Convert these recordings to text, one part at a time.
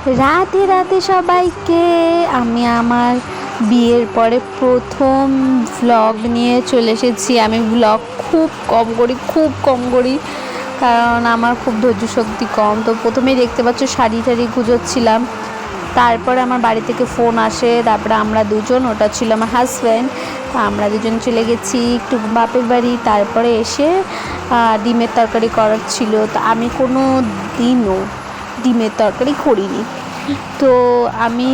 রাতে রাতে সবাইকে আমি আমার বিয়ের পরে প্রথম ভ্লগ নিয়ে চলে এসেছি। আমি ভ্লগ খুব কম করি কারণ আমার খুব ধৈর্য শক্তি কম। তো প্রথমেই দেখতে পাচ্ছ শাড়ি টাড়ি গুজোচ্ছিলাম, তারপরে আমার বাড়ি থেকে ফোন আসে, তারপরে আমরা দুজন, ওটা ছিল আমার হাজব্যান্ড, আমরা দুজন চলে গেছি একটু বাপের বাড়ি। তারপরে এসে ডিমের তরকারি করার ছিল, তো আমি কোনো দিনও ডিমের তরকারি করিনি। তো আমি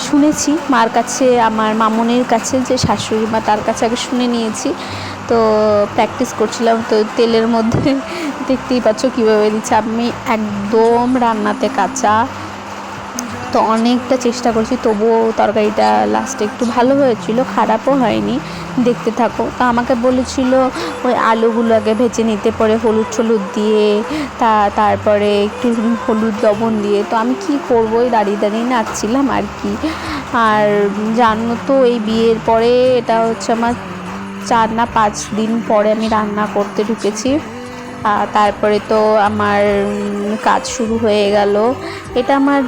শুনেছি মার কাছে, আমার মামুনের কাছে, যে শাশুড়ি মা, তার কাছে আগে শুনে নিয়েছি। তো প্র্যাকটিস করছিলাম। তো তেলের মধ্যে দেখতেই পাচ্ছ কীভাবে দিচ্ছে। আমি একদম রান্নাতে কাঁচা, তো অনেকটা চেষ্টা করছি, তবুও তরকারিটা লাস্টে একটু ভালো হয়েছিল, খারাপও হয়নি। দেখতে থাকো। তো আমাকে বলেছিল ওই আলুগুলো আগে ভেজে নিতে, পরে হলুদ দিয়ে তারপরে একটু হলুদ লবণ দিয়ে। তো আমি কি করবো, ওই দাঁড়িয়ে নাচছিলাম আর কি। আর জানো তো এই বিয়ের পরে এটা হচ্ছে আমার 4 না 5 দিন পরে আমি রান্না করতে ঢুকেছি। তারপরে তো আমার কাজ শুরু হয়ে গেল। এটা আমার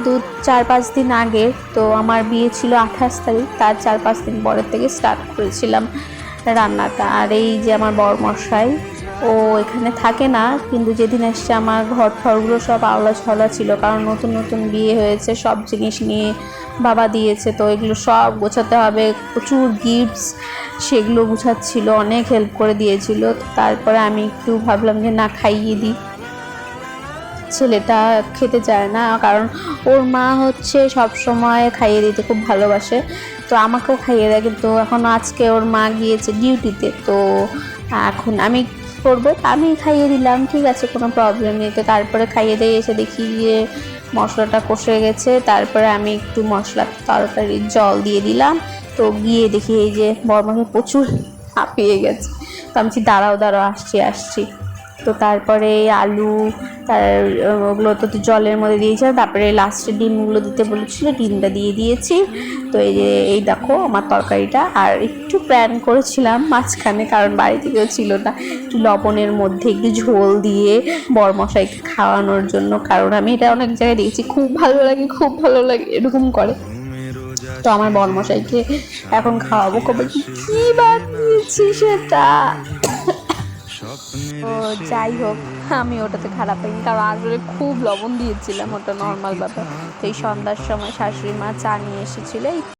4-5 দিন আগে। তো আমার বিয়ে ছিল 28 তারিখ, তার 4-5 দিন পরের থেকে স্টার্ট করেছিলাম রান্নাটা। আর এই যে আমার বরমশাই, ও এখানে থাকে না, কিন্তু যেদিন এসছে আমার ঘর ঠরগুলো সব আওলা ছলা ছিল, কারণ নতুন নতুন বিয়ে হয়েছে, সব জিনিস নিয়ে বাবা দিয়েছে, তো এগুলো সব গোছাতে হবে, প্রচুর গিফটস, সেগুলো গুছাচ্ছিল, অনেক হেল্প করে দিয়েছিল। তারপরে আমি একটু ভাবলাম যে না, খাইয়ে দিই। ছেলেটা খেতে চায় না, কারণ ওর মা হচ্ছে সব সময় খাইয়ে দিতে খুব ভালোবাসে, তো আমাকেও খাইয়ে দেয়। কিন্তু এখন আজকে ওর মা গিয়েছে ডিউটিতে, তো এখন আমি করবো, আমি খাইয়ে দিলাম, ঠিক আছে, কোনো প্রবলেম নেই। তো তারপরে খাইয়ে দিয়ে এসে দেখি যে মশলাটা কষে গেছে। তারপরে আমি একটু মশলা তরকারির জল দিয়ে দিলাম। তো গিয়ে দেখি এই যে বরমাকে প্রচুর হাঁপিয়ে গেছে। তো আমি দাঁড়াও আসছি। তো তারপরে আলু ওগুলো তো জলের মধ্যে দিয়েছিলাম, তারপরে লাস্টে ডিমগুলো দিতে বলেছিল, ডিমটা দিয়ে দিয়েছি। তো এই দেখো আমার তরকারিটা। আর একটু প্ল্যান করেছিলাম মাঝখানে, কারণ বাড়িতে কেউ ছিল না, একটু লবণের মধ্যে একটু ঝোল দিয়ে বরমশাইকে খাওয়ানোর জন্য, কারণ আমি এটা অনেক জায়গায় দেখেছি, খুব ভালো লাগে এরকম করে। তো আমার বরমশাইকে এখন খাওয়াবো, কবে কি বানিয়েছি সেটা। তো যাই হোক, আমি ওটাতে খারাপ পাইনি, কারণ আসলে খুব লবণ দিয়েছিলাম, ওটা নর্মাল ব্যাপার। তো এই সন্ধ্যার সময় শাশুড়ি মা চা নিয়ে এসেছিল।